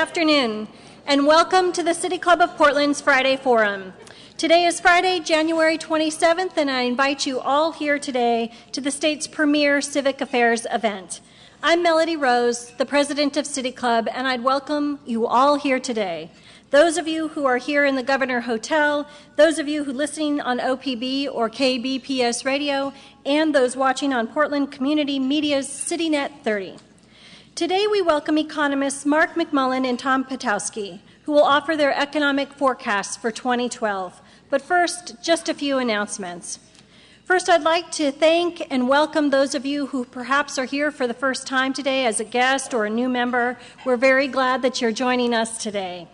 afternoon, and welcome to the City Club of Portland's Friday Forum. Today is Friday, January 27th, and I invite you all here today to the state's premier civic affairs event. I'm Melody Rose, the president of City Club, and I'd welcome you all here today. Those of you who are here in the Governor Hotel, those of you who are listening on OPB or KBPS radio, and those watching on Portland Community Media's CityNet 30. Today we welcome economists Mark McMullen and Tom Potowski, who will offer their economic forecasts for 2012. But first, just a few announcements. First, I'd like to thank and welcome those of you who perhaps are here for the first time today as a guest or a new member. We're very glad that you're joining us today.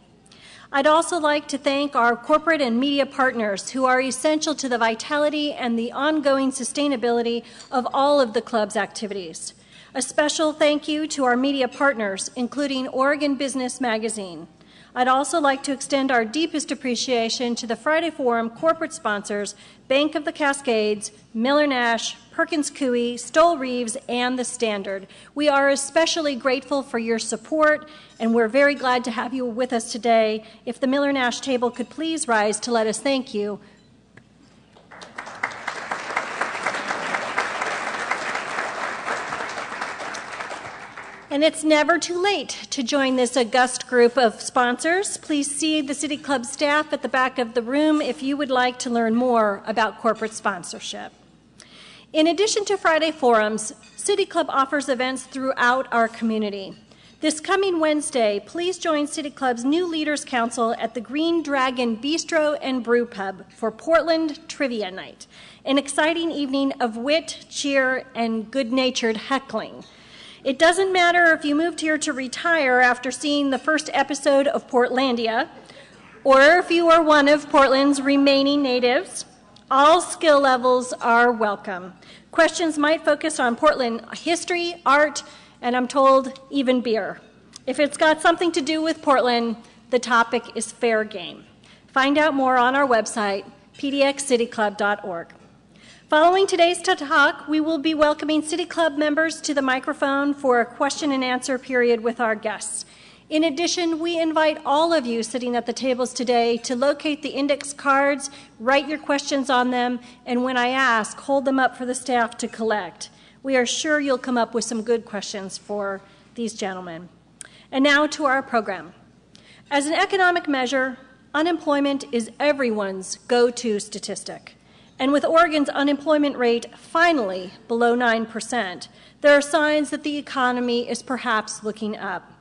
I'd also like to thank our corporate and media partners who are essential to the vitality and the ongoing sustainability of all of the club's activities. A special thank you to our media partners, including Oregon Business Magazine. I'd also like to extend our deepest appreciation to the Friday Forum corporate sponsors, Bank of the Cascades, Miller Nash, Perkins Coie, Stoll Reeves, and The Standard. We are especially grateful for your support, and we're very glad to have you with us today. If the Miller Nash table could please rise to let us thank you. And it's never too late to join this august group of sponsors. Please see the City Club staff at the back of the room if you would like to learn more about corporate sponsorship. In addition to Friday forums, City Club offers events throughout our community. This coming Wednesday, please join City Club's new Leaders Council at the Green Dragon Bistro and Brew Pub for Portland Trivia Night, an exciting evening of wit, cheer, and good-natured heckling. It doesn't matter if you moved here to retire after seeing the first episode of Portlandia, or if you are one of Portland's remaining natives. All skill levels are welcome. Questions might focus on Portland history, art, and I'm told even beer. If it's got something to do with Portland, the topic is fair game. Find out more on our website, pdxcityclub.org. Following today's talk, we will be welcoming City Club members to the microphone for a question and answer period with our guests. In addition, we invite all of you sitting at the tables today to locate the index cards, write your questions on them, and when I ask, hold them up for the staff to collect. We are sure you'll come up with some good questions for these gentlemen. And now to our program. As an economic measure, unemployment is everyone's go-to statistic. And with Oregon's unemployment rate finally below 9%, there are signs that the economy is perhaps looking up.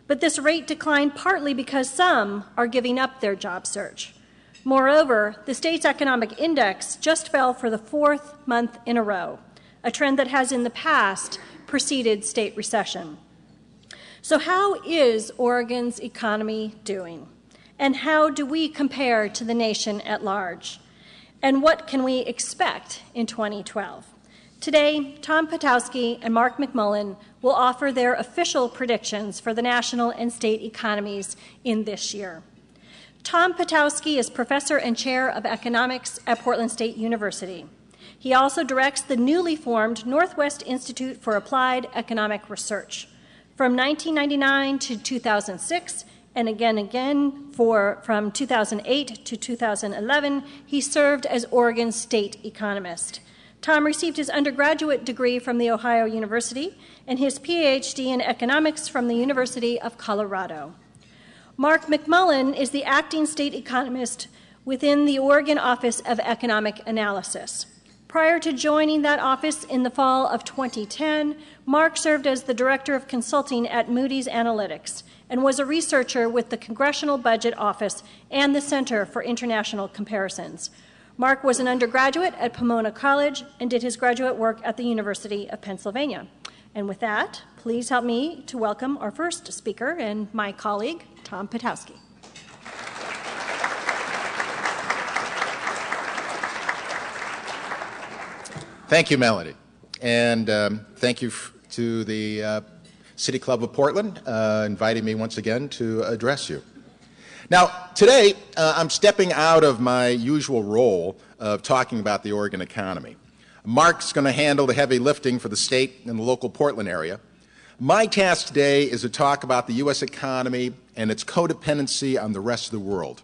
But this rate declined partly because some are giving up their job search. Moreover, the state's economic index just fell for the fourth month in a row, a trend that has in the past preceded state recession. So how is Oregon's economy doing? And how do we compare to the nation at large? And what can we expect in 2012? Today, Tom Potowski and Mark McMullen will offer their official predictions for the national and state economies in this year. Tom Potowski is professor and chair of economics at Portland State University. He also directs the newly formed Northwest Institute for Applied Economic Research. From 1999 to 2006, and again from 2008 to 2011, he served as Oregon's state economist. Tom received his undergraduate degree from The Ohio University and his PhD in economics from the University of Colorado. Mark McMullen is the acting state economist within the Oregon Office of Economic Analysis. Prior to joining that office in the fall of 2010, Mark served as the director of consulting at Moody's Analytics and was a researcher with the Congressional Budget Office and the Center for International Comparisons. Mark was an undergraduate at Pomona College and did his graduate work at the University of Pennsylvania. And with that, please help me to welcome our first speaker and my colleague, Tom Potowski. Thank you, Melody. And thank you to the City Club of Portland inviting me once again to address you. Now, today, I'm stepping out of my usual role of talking about the Oregon economy. Mark's going to handle the heavy lifting for the state and the local Portland area. My task today is to talk about the U.S. economy and its codependency on the rest of the world.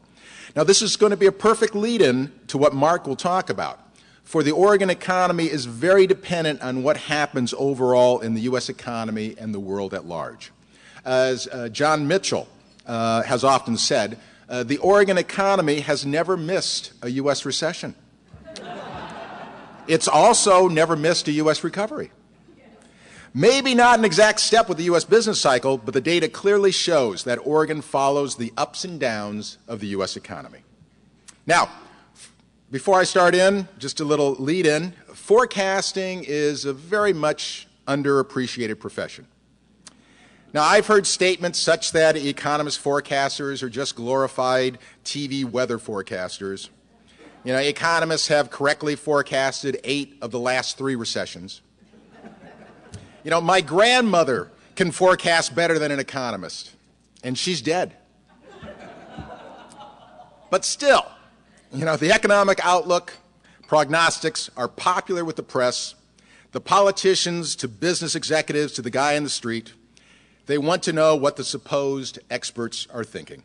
Now, this is going to be a perfect lead-in to what Mark will talk about, for the Oregon economy is very dependent on what happens overall in the U.S. economy and the world at large. As John Mitchell has often said, the Oregon economy has never missed a U.S. recession. It's also never missed a U.S. recovery. Maybe not an exact step with the U.S. business cycle, but the data clearly shows that Oregon follows the ups and downs of the U.S. economy. Now, before I start in, just a little lead-in. Forecasting is a very much underappreciated profession. Now, I've heard statements such that economist forecasters are just glorified TV weather forecasters. You know, economists have correctly forecasted 8 of the last 3 recessions. You know, my grandmother can forecast better than an economist, and she's dead. But still, you know, the economic outlook, prognostics are popular with the press, the politicians to business executives to the guy in the street. They want to know what the supposed experts are thinking.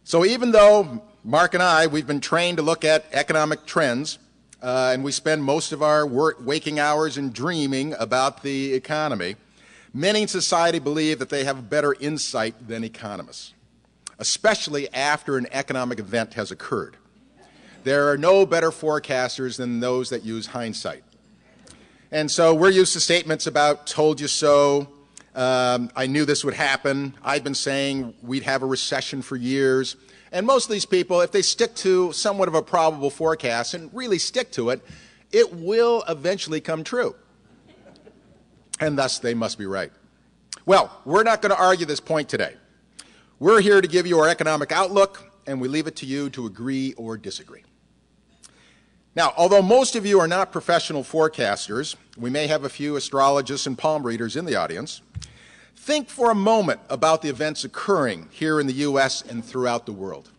So even though Mark and I, we've been trained to look at economic trends, and we spend most of our waking hours in dreaming about the economy, many in society believe that they have a better insight than economists, especially after an economic event has occurred. There are no better forecasters than those that use hindsight. And so we're used to statements about told you so, I knew this would happen, I've been saying we'd have a recession for years. And most of these people, if they stick to somewhat of a probable forecast and really stick to it, it will eventually come true. And thus they must be right. Well, we're not going to argue this point today. We're here to give you our economic outlook, and we leave it to you to agree or disagree. Now, although most of you are not professional forecasters, we may have a few astrologists and palm readers in the audience. Think for a moment about the events occurring here in the U.S. and throughout the world.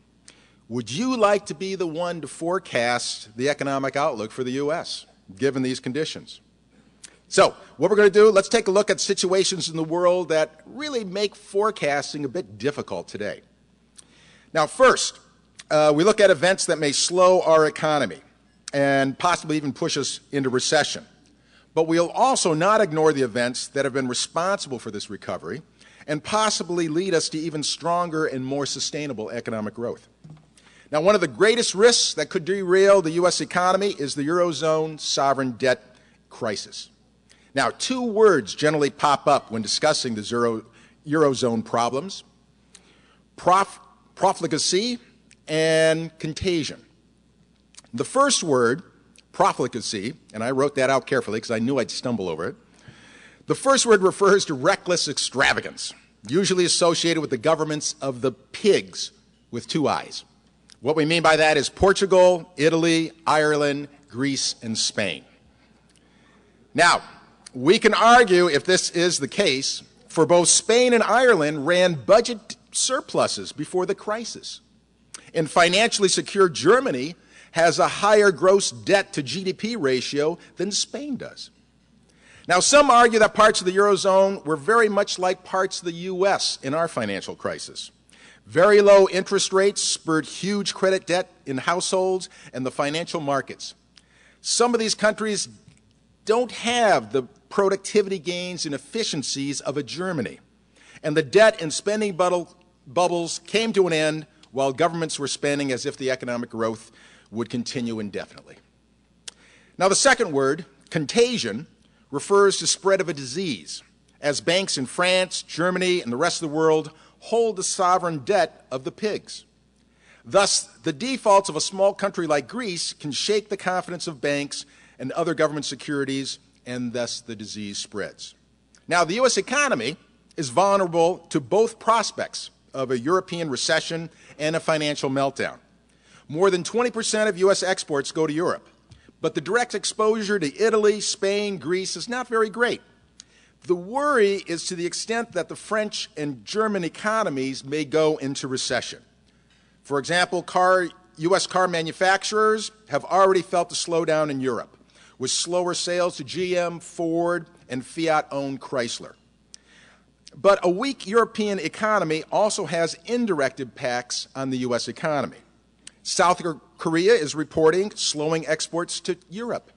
Would you like to be the one to forecast the economic outlook for the U.S., given these conditions? So, what we're going to do, let's take a look at situations in the world that really make forecasting a bit difficult today. Now, first, we look at events that may slow our economy and possibly even push us into recession. But we'll also not ignore the events that have been responsible for this recovery and possibly lead us to even stronger and more sustainable economic growth. Now, one of the greatest risks that could derail the U.S. economy is the Eurozone sovereign debt crisis. Now, 2 words generally pop up when discussing the Eurozone problems: profligacy and contagion. The first word, profligacy, and I wrote that out carefully because I knew I'd stumble over it. The first word refers to reckless extravagance, usually associated with the governments of the pigs with 2 eyes. What we mean by that is Portugal, Italy, Ireland, Greece, and Spain. Now, we can argue if this is the case, for both Spain and Ireland ran budget surpluses before the crisis. And financially secure Germany has a higher gross debt to GDP ratio than Spain does. Now, some argue that parts of the Eurozone were very much like parts of the U.S. in our financial crisis. Very low interest rates spurred huge credit debt in households and the financial markets. Some of these countries don't have the productivity gains and efficiencies of a Germany. And the debt and spending bubbles came to an end while governments were spending as if the economic growth would continue indefinitely. Now, the second word, contagion, refers to spread of a disease, as banks in France, Germany, and the rest of the world hold the sovereign debt of the pigs. Thus, the defaults of a small country like Greece can shake the confidence of banks and other government securities, and thus the disease spreads. Now, the U.S. economy is vulnerable to both prospects of a European recession and a financial meltdown. More than 20% of U.S. exports go to Europe, but the direct exposure to Italy, Spain, Greece is not very great. The worry is to the extent that the French and German economies may go into recession. For example, U.S. car manufacturers have already felt the slowdown in Europe, with slower sales to GM, Ford, and Fiat-owned Chrysler. But a weak European economy also has indirect impacts on the U.S. economy. South Korea is reporting slowing exports to Europe.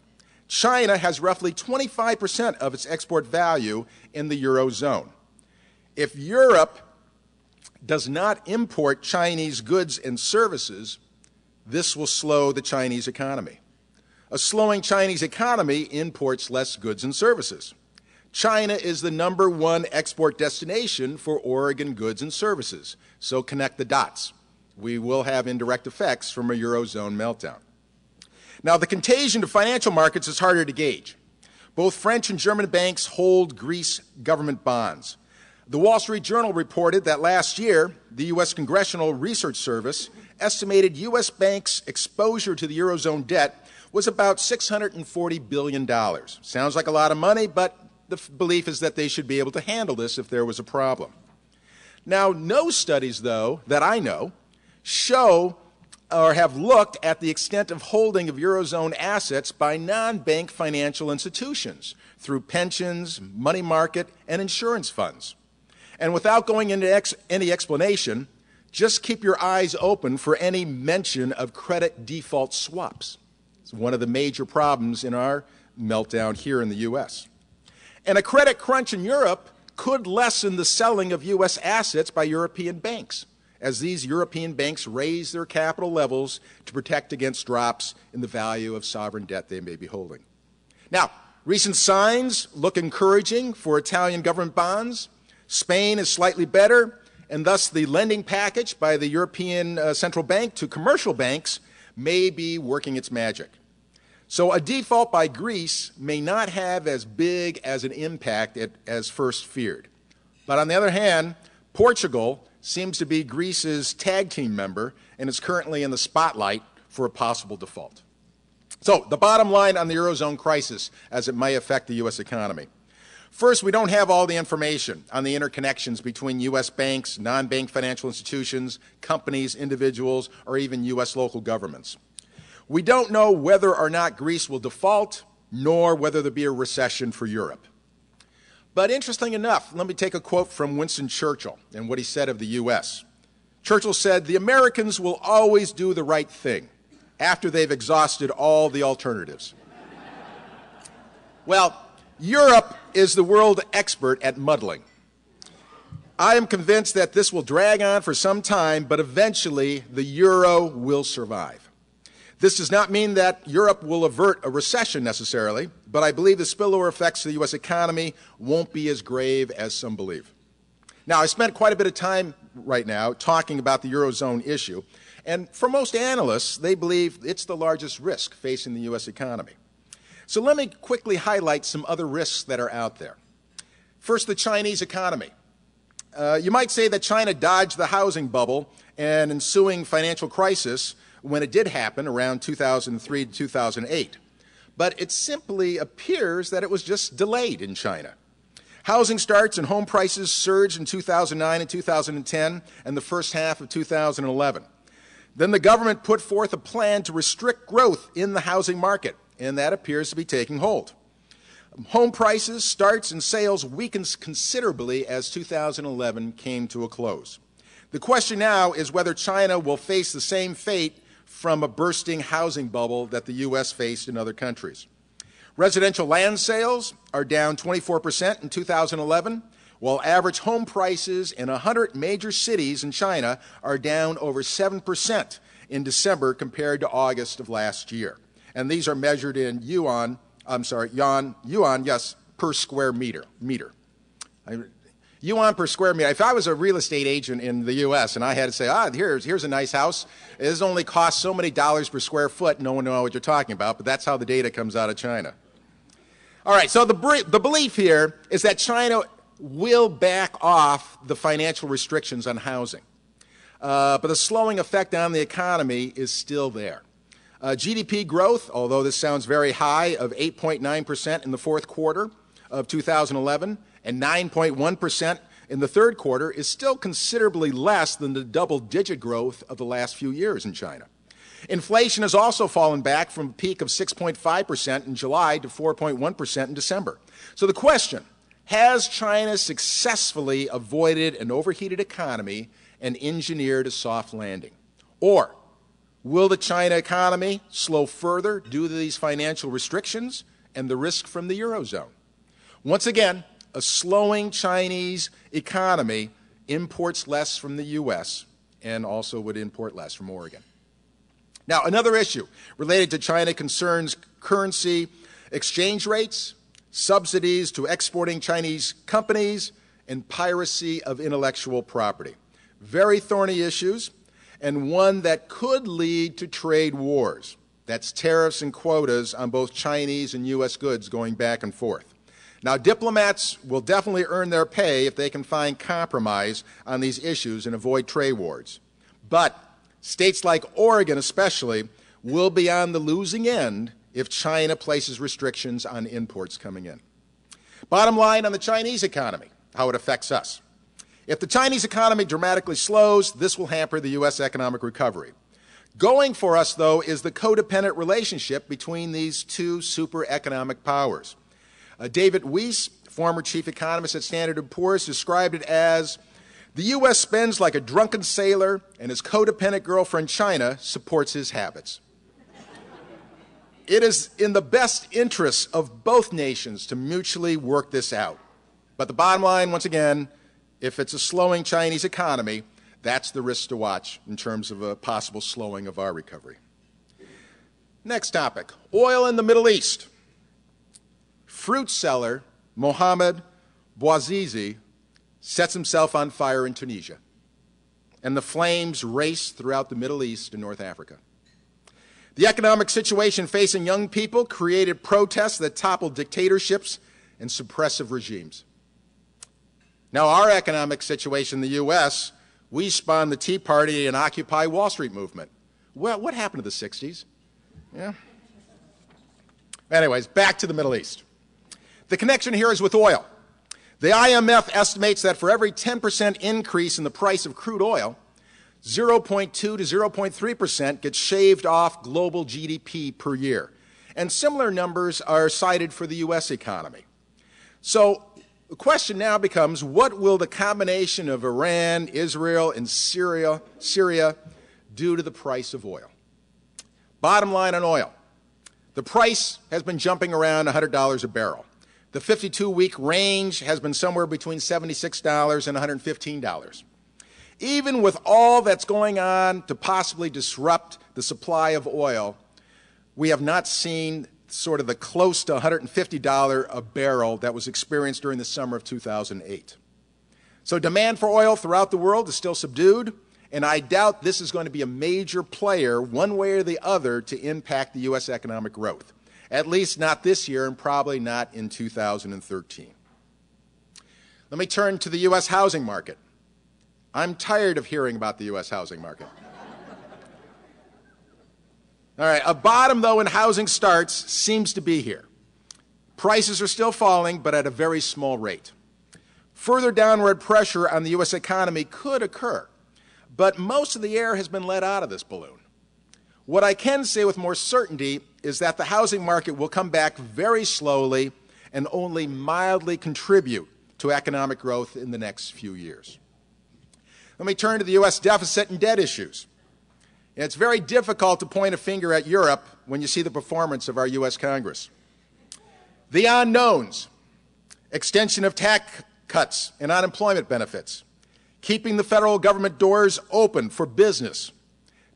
China has roughly 25% of its export value in the Eurozone. If Europe does not import Chinese goods and services, this will slow the Chinese economy. A slowing Chinese economy imports less goods and services. China is the #1 export destination for Oregon goods and services, so connect the dots. We will have indirect effects from a Eurozone meltdown. Now, the contagion to financial markets is harder to gauge. Both French and German banks hold Greece government bonds. The Wall Street Journal reported that last year, the U.S. Congressional Research Service estimated U.S. banks' exposure to the Eurozone debt was about $640 billion. Sounds like a lot of money, but the belief is that they should be able to handle this if there was a problem. Now, no studies, though, that I know, show or have looked at the extent of holding of Eurozone assets by non-bank financial institutions through pensions, money market, and insurance funds. And without going into any explanation, just keep your eyes open for any mention of credit default swaps. It's one of the major problems in our meltdown here in the U.S. And a credit crunch in Europe could lessen the selling of U.S. assets by European banks, as these European banks raise their capital levels to protect against drops in the value of sovereign debt they may be holding. Now, recent signs look encouraging for Italian government bonds. Spain is slightly better, and thus the lending package by the European Central Bank to commercial banks may be working its magic. So a default by Greece may not have as big as an impact as first feared. But on the other hand, Portugal seems to be Greece's tag team member and is currently in the spotlight for a possible default. So the bottom line on the Eurozone crisis as it may affect the U.S. economy. First, we don't have all the information on the interconnections between U.S. banks, non-bank financial institutions, companies, individuals, or even U.S. local governments. We don't know whether or not Greece will default, nor whether there'll be a recession for Europe. But interesting enough, let me take a quote from Winston Churchill and what he said of the U.S. Churchill said, "The Americans will always do the right thing after they've exhausted all the alternatives." Well, Europe is the world expert at muddling. I am convinced that this will drag on for some time, but eventually the euro will survive. This does not mean that Europe will avert a recession necessarily, but I believe the spillover effects to the U.S. economy won't be as grave as some believe. Now, I spent quite a bit of time right now talking about the Eurozone issue, and for most analysts, they believe it's the largest risk facing the U.S. economy. So let me quickly highlight some other risks that are out there. First, the Chinese economy. You might say that China dodged the housing bubble and ensuing financial crisis when it did happen around 2003 to 2008. But it simply appears that it was just delayed in China. Housing starts and home prices surged in 2009 and 2010 and the first half of 2011. Then the government put forth a plan to restrict growth in the housing market, and that appears to be taking hold. Home prices, starts, and sales weakened considerably as 2011 came to a close. The question now is whether China will face the same fate from a bursting housing bubble that the U.S. faced in other countries. Residential land sales are down 24% in 2011, while average home prices in 100 major cities in China are down over 7% in December compared to August of last year. And these are measured in yuan, yes, per square meter. Yuan per square meter. If I was a real estate agent in the U.S. and I had to say, here's a nice house, it only costs so many dollars per square foot, no one knows what you're talking about, but that's how the data comes out of China. All right, so the belief here is that China will back off the financial restrictions on housing. But the slowing effect on the economy is still there. GDP growth, although this sounds very high, of 8.9% in the fourth quarter of 2011 and 9.1% in the third quarter is still considerably less than the double-digit growth of the last few years in China. Inflation has also fallen back from a peak of 6.5% in July to 4.1% in December. So the question, Has China successfully avoided an overheated economy and engineered a soft landing? Or will the China economy slow further due to these financial restrictions and the risk from the Eurozone? Once again, a slowing Chinese economy imports less from the U.S. and also would import less from Oregon. Now, another issue related to China concerns currency exchange rates, subsidies to exporting Chinese companies, and piracy of intellectual property. Very thorny issues, and one that could lead to trade wars. That's tariffs and quotas on both Chinese and U.S. goods going back and forth. Now, diplomats will definitely earn their pay if they can find compromise on these issues and avoid trade wars. But states like Oregon especially will be on the losing end if China places restrictions on imports coming in. Bottom line on the Chinese economy, how it affects us. If the Chinese economy dramatically slows, this will hamper the U.S. economic recovery. Going for us, though, is the codependent relationship between these two super economic powers. David Weiss, former chief economist at Standard & Poor's, described it as the U.S. spends like a drunken sailor, and his codependent girlfriend China supports his habits. It is in the best interests of both nations to mutually work this out. But the bottom line, once again, if it's a slowing Chinese economy, that's the risk to watch in terms of a possible slowing of our recovery. Next topic, oil in the Middle East. Fruit seller Mohamed Bouazizi sets himself on fire in Tunisia, and the flames race throughout the Middle East and North Africa. The economic situation facing young people created protests that toppled dictatorships and suppressive regimes. Now, our economic situation in the U.S., we spawned the Tea Party and Occupy Wall Street movement. Well, what happened to the 60s? Yeah. Anyways, back to the Middle East. The connection here is with oil. The IMF estimates that for every 10% increase in the price of crude oil, 0.2 to 0.3% gets shaved off global GDP per year. And similar numbers are cited for the U.S. economy. So the question now becomes, what will the combination of Iran, Israel, and Syria do to the price of oil? Bottom line on oil, the price has been jumping around $100 a barrel. The 52-week range has been somewhere between $76 and $115. Even with all that's going on to possibly disrupt the supply of oil, we have not seen sort of the close to $150 a barrel that was experienced during the summer of 2008. So demand for oil throughout the world is still subdued, and I doubt this is going to be a major player one way or the other to impact the U.S. economic growth, at least not this year and probably not in 2013. Let me turn to the U.S. housing market. I'm tired of hearing about the U.S. housing market. All right, a bottom, though, in housing starts seems to be here. Prices are still falling, but at a very small rate. Further downward pressure on the U.S. economy could occur, but most of the air has been let out of this balloon. What I can say with more certainty is that the housing market will come back very slowly and only mildly contribute to economic growth in the next few years. Let me turn to the U.S. deficit and debt issues. It's very difficult to point a finger at Europe when you see the performance of our U.S. Congress. The unknowns, extension of tax cuts and unemployment benefits, keeping the federal government doors open for business,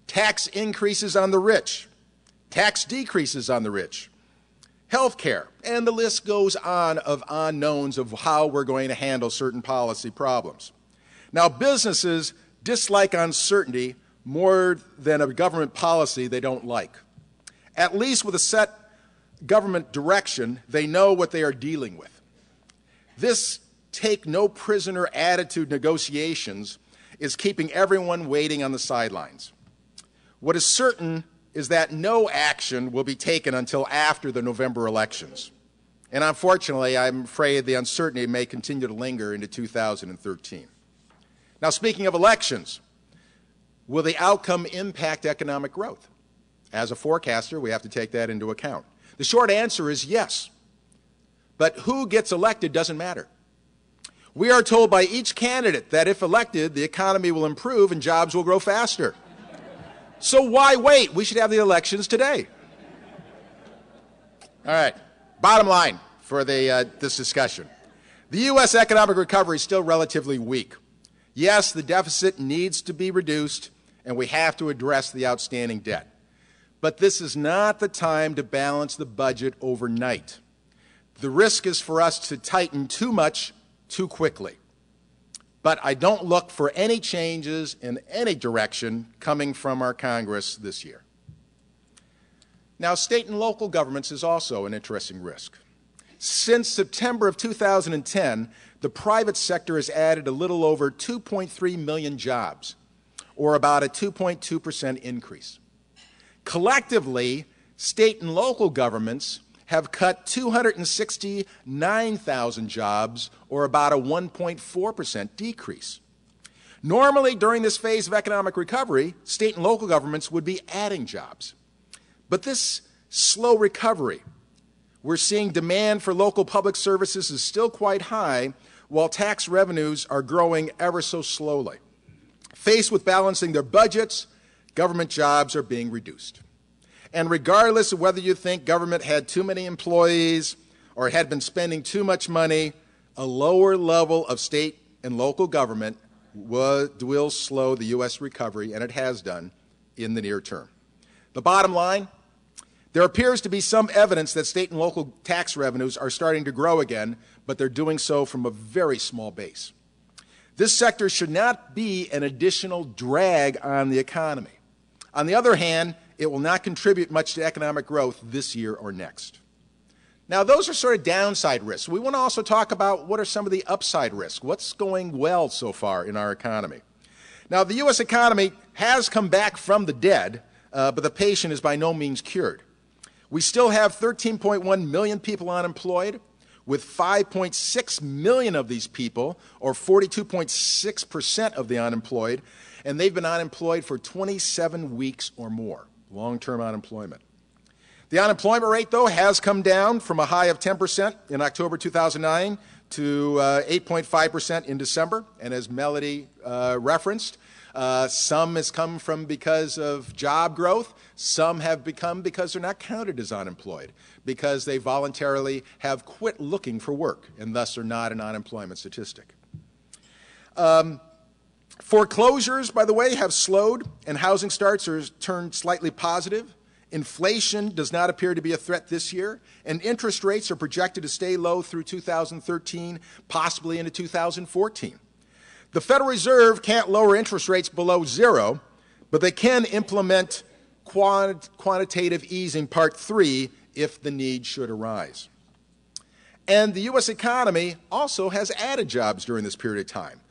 tax increases on the rich, tax decreases on the rich, health care, and the list goes on of unknowns of how we're going to handle certain policy problems. Now, businesses dislike uncertainty more than a government policy they don't like. At least with a set government direction, they know what they are dealing with. This take-no-prisoner attitude negotiations is keeping everyone waiting on the sidelines. What is certain is that no action will be taken until after the November elections. And unfortunately, I'm afraid the uncertainty may continue to linger into 2013. Now, speaking of elections, will the outcome impact economic growth? As a forecaster, we have to take that into account. The short answer is yes. But who gets elected doesn't matter. We are told by each candidate that if elected, the economy will improve and jobs will grow faster. So why wait? We should have the elections today. All right, bottom line for this discussion. The U.S. economic recovery is still relatively weak. Yes, the deficit needs to be reduced, and we have to address the outstanding debt. But this is not the time to balance the budget overnight. The risk is for us to tighten too much too quickly. But I don't look for any changes in any direction coming from our Congress this year. Now, state and local governments is also an interesting risk. Since September of 2010, the private sector has added a little over 2.3 million jobs, or about a 2.2% increase. Collectively, state and local governments have cut 269,000 jobs, or about a 1.4% decrease. Normally, during this phase of economic recovery, state and local governments would be adding jobs. But this slow recovery, we're seeing demand for local public services is still quite high, while tax revenues are growing ever so slowly. Faced with balancing their budgets, government jobs are being reduced. And regardless of whether you think government had too many employees or had been spending too much money, a lower level of state and local government will slow the U.S. recovery, and it has done in the near term. The bottom line, there appears to be some evidence that state and local tax revenues are starting to grow again, but they're doing so from a very small base. This sector should not be an additional drag on the economy. On the other hand, it will not contribute much to economic growth this year or next. Now, those are sort of downside risks. We want to also talk about what are some of the upside risks. What's going well so far in our economy? Now, the U.S. economy has come back from the dead, but the patient is by no means cured. We still have 13.1 million people unemployed, with 5.6 million of these people, or 42.6% of the unemployed, and they've been unemployed for 27 weeks or more, long-term unemployment. The unemployment rate, though, has come down from a high of 10% in October 2009 to 8.5% in December, and as Melody referenced, some has come from because of job growth. Some have become because they're not counted as unemployed, because they voluntarily have quit looking for work and thus are not an unemployment statistic. Foreclosures, by the way, have slowed, and housing starts are turned slightly positive. Inflation does not appear to be a threat this year, and interest rates are projected to stay low through 2013, possibly into 2014. The Federal Reserve can't lower interest rates below zero, but they can implement quantitative easing Part 3 if the need should arise. And the U.S. economy also has added jobs during this period of time.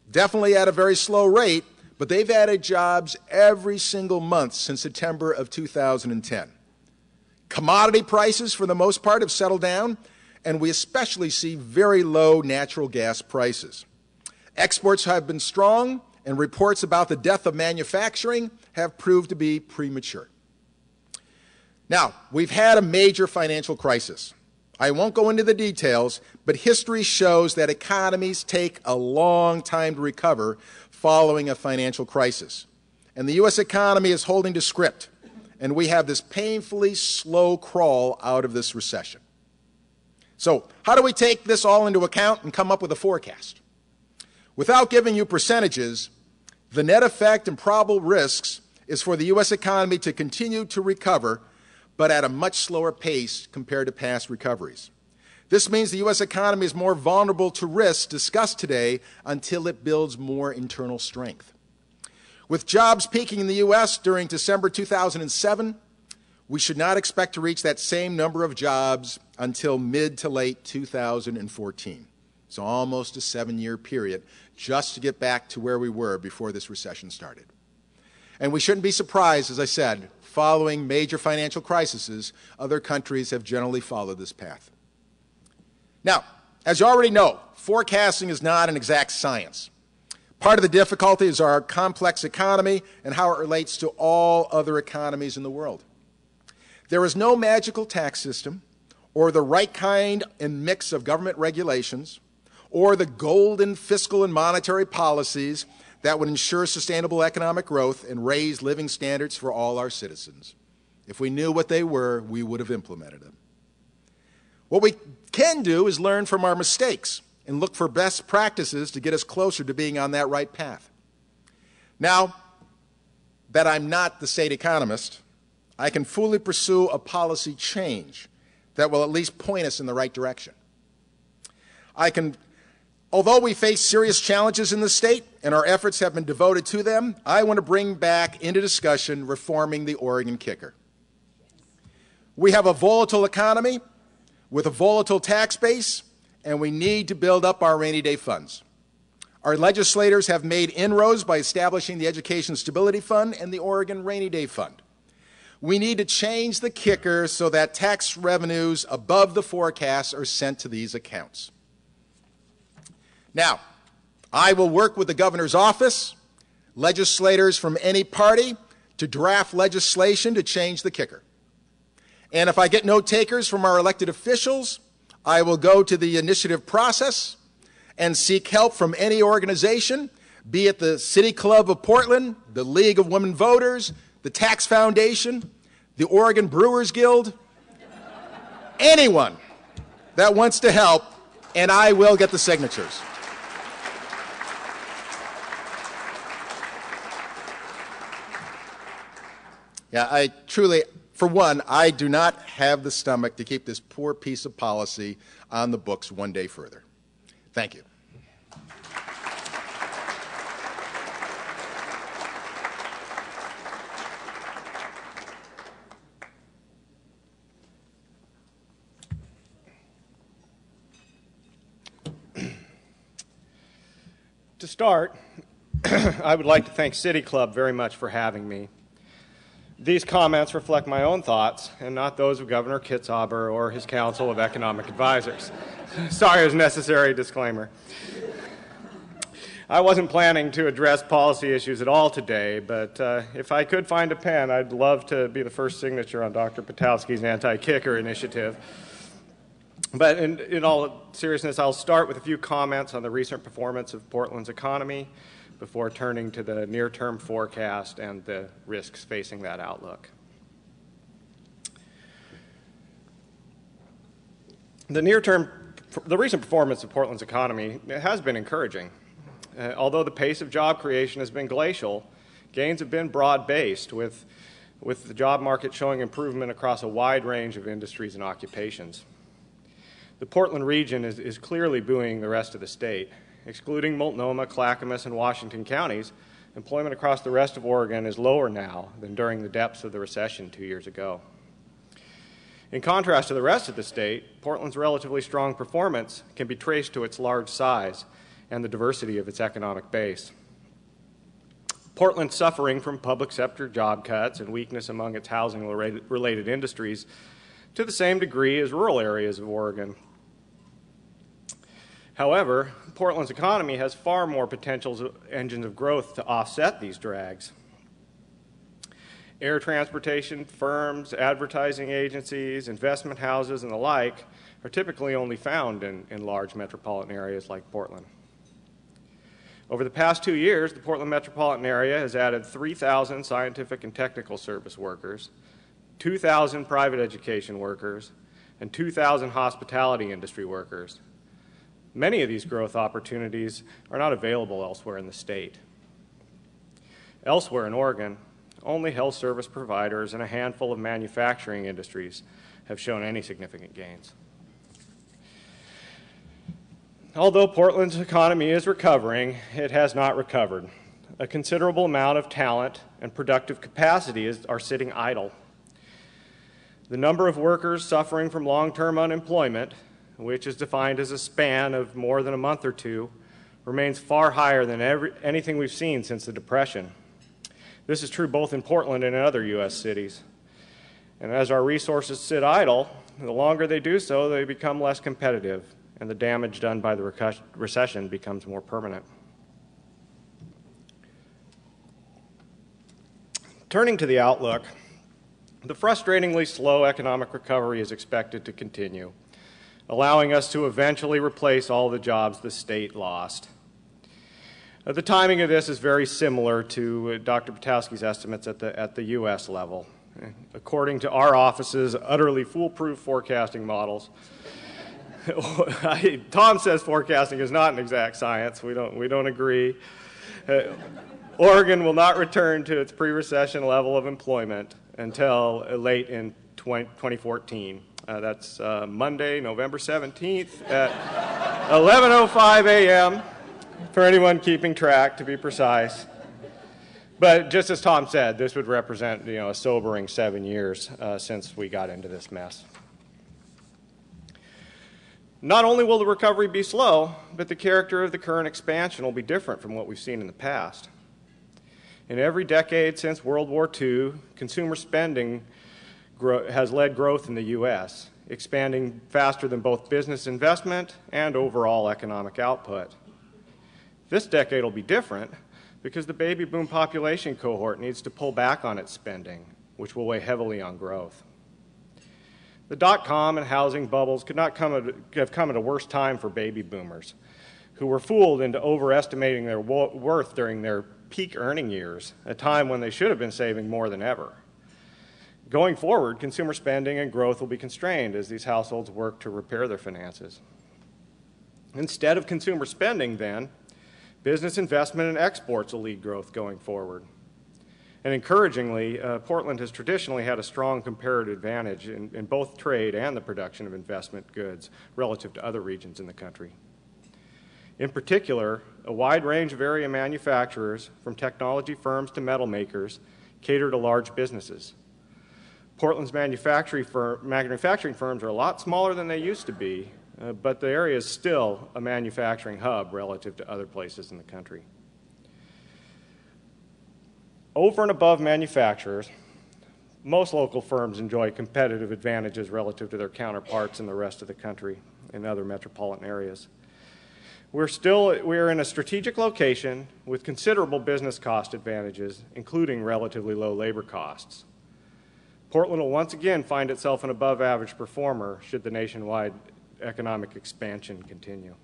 Definitely at a very slow rate, but they've added jobs every single month since September of 2010. Commodity prices, for the most part, have settled down, and we especially see very low natural gas prices. Exports have been strong, and reports about the death of manufacturing have proved to be premature. Now, we've had a major financial crisis. I won't go into the details, but history shows that economies take a long time to recover following a financial crisis. And the U.S. economy is holding to script, and we have this painfully slow crawl out of this recession. So, how do we take this all into account and come up with a forecast? Without giving you percentages, the net effect and probable risks is for the U.S. economy to continue to recover, but at a much slower pace compared to past recoveries. This means the U.S. economy is more vulnerable to risks discussed today until it builds more internal strength. With jobs peaking in the U.S. during December 2007, we should not expect to reach that same number of jobs until mid to late 2014. So almost a 7-year period just to get back to where we were before this recession started. And we shouldn't be surprised, as I said, following major financial crises, other countries have generally followed this path. Now, as you already know, forecasting is not an exact science. Part of the difficulty is our complex economy and how it relates to all other economies in the world. There is no magical tax system or the right kind and mix of government regulations or the golden fiscal and monetary policies that would ensure sustainable economic growth and raise living standards for all our citizens. If we knew what they were, we would have implemented them. What we can do is learn from our mistakes and look for best practices to get us closer to being on that right path. Now that I'm not the state economist, I can fully pursue a policy change that will at least point us in the right direction. Although we face serious challenges in the state and our efforts have been devoted to them, I want to bring back into discussion reforming the Oregon kicker. We have a volatile economy with a volatile tax base, and we need to build up our rainy day funds. Our legislators have made inroads by establishing the Education Stability Fund and the Oregon Rainy Day Fund. We need to change the kicker so that tax revenues above the forecasts are sent to these accounts. Now, I will work with the governor's office, legislators from any party, to draft legislation to change the kicker. And if I get no takers from our elected officials, I will go to the initiative process and seek help from any organization, be it the City Club of Portland, the League of Women Voters, the Tax Foundation, the Oregon Brewers Guild, anyone that wants to help, and I will get the signatures. Yeah, I truly, for one, I do not have the stomach to keep this poor piece of policy on the books one day further. Thank you. To start, I would like to thank City Club very much for having me. These comments reflect my own thoughts and not those of Governor Kitzhaber or his Council of Economic Advisors. Sorry, as necessary disclaimer. I wasn't planning to address policy issues at all today, but if I could find a pen, I'd love to be the first signature on Dr. Patowski's anti-kicker initiative. But in all seriousness, I'll start with a few comments on the recent performance of Portland's economy before turning to the near-term forecast and the risks facing that outlook. The recent performance of Portland's economy has been encouraging. Although the pace of job creation has been glacial, gains have been broad-based, with the job market showing improvement across a wide range of industries and occupations. The Portland region is clearly buoying the rest of the state. Excluding Multnomah, Clackamas, and Washington counties, employment across the rest of Oregon is lower now than during the depths of the recession 2 years ago. In contrast to the rest of the state, Portland's relatively strong performance can be traced to its large size and the diversity of its economic base. Portland's suffering from public sector job cuts and weakness among its housing-related industries to the same degree as rural areas of Oregon. However, Portland's economy has far more potential engines of growth to offset these drags. Air transportation firms, advertising agencies, investment houses, and the like are typically only found in large metropolitan areas like Portland. Over the past 2 years, the Portland metropolitan area has added 3,000 scientific and technical service workers, 2,000 private education workers, and 2,000 hospitality industry workers. Many of these growth opportunities are not available elsewhere in the state. Elsewhere in Oregon, only health service providers and a handful of manufacturing industries have shown any significant gains. Although Portland's economy is recovering, it has not recovered. A considerable amount of talent and productive capacity are sitting idle. The number of workers suffering from long-term unemployment, which is defined as a span of more than a month or two, remains far higher than anything we've seen since the Depression. This is true both in Portland and in other U.S. cities. And as our resources sit idle, the longer they do so, they become less competitive, and the damage done by the recession becomes more permanent. Turning to the outlook, the frustratingly slow economic recovery is expected to continue. allowing us to eventually replace all the jobs the state lost. The timing of this is very similar to Dr. Patowski's estimates at the U.S. level. According to our office's utterly foolproof forecasting models, Tom says forecasting is not an exact science. We don't agree. Oregon will not return to its pre-recession level of employment until late in 2014. That's Monday, November 17th at 11:05 a.m. for anyone keeping track, to be precise. But just as Tom said, this would represent, a sobering 7 years since we got into this mess. Not only will the recovery be slow, but the character of the current expansion will be different from what we've seen in the past. In every decade since World War II, consumer spending has led growth in the U.S., expanding faster than both business investment and overall economic output. This decade will be different because the baby boom population cohort needs to pull back on its spending, which will weigh heavily on growth. The dot-com and housing bubbles could not have come at a worse time for baby boomers, who were fooled into overestimating their worth during their peak earning years, a time when they should have been saving more than ever. Going forward, consumer spending and growth will be constrained as these households work to repair their finances. Instead of consumer spending, then, business investment and exports will lead growth going forward. And encouragingly, Portland has traditionally had a strong comparative advantage in both trade and the production of investment goods relative to other regions in the country. In particular, a wide range of area manufacturers, from technology firms to metal makers, cater to large businesses. Portland's manufacturing firms are a lot smaller than they used to be, but the area is still a manufacturing hub relative to other places in the country. Over and above manufacturers, most local firms enjoy competitive advantages relative to their counterparts in the rest of the country and other metropolitan areas. We're in a strategic location with considerable business cost advantages, including relatively low labor costs. Portland will once again find itself an above-average performer should the nationwide economic expansion continue.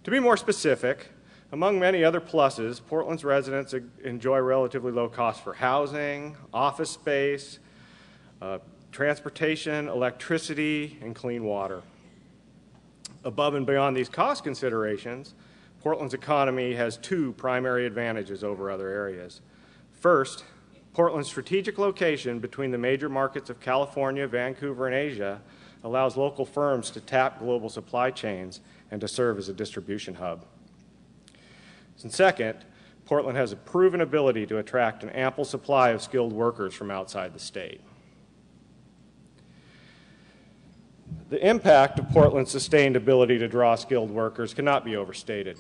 To be more specific, among many other pluses, Portland's residents enjoy relatively low costs for housing, office space, transportation, electricity, and clean water. Above and beyond these cost considerations, Portland's economy has two primary advantages over other areas. First, Portland's strategic location between the major markets of California, Vancouver, and Asia allows local firms to tap global supply chains and to serve as a distribution hub. And second, Portland has a proven ability to attract an ample supply of skilled workers from outside the state. The impact of Portland's sustained ability to draw skilled workers cannot be overstated.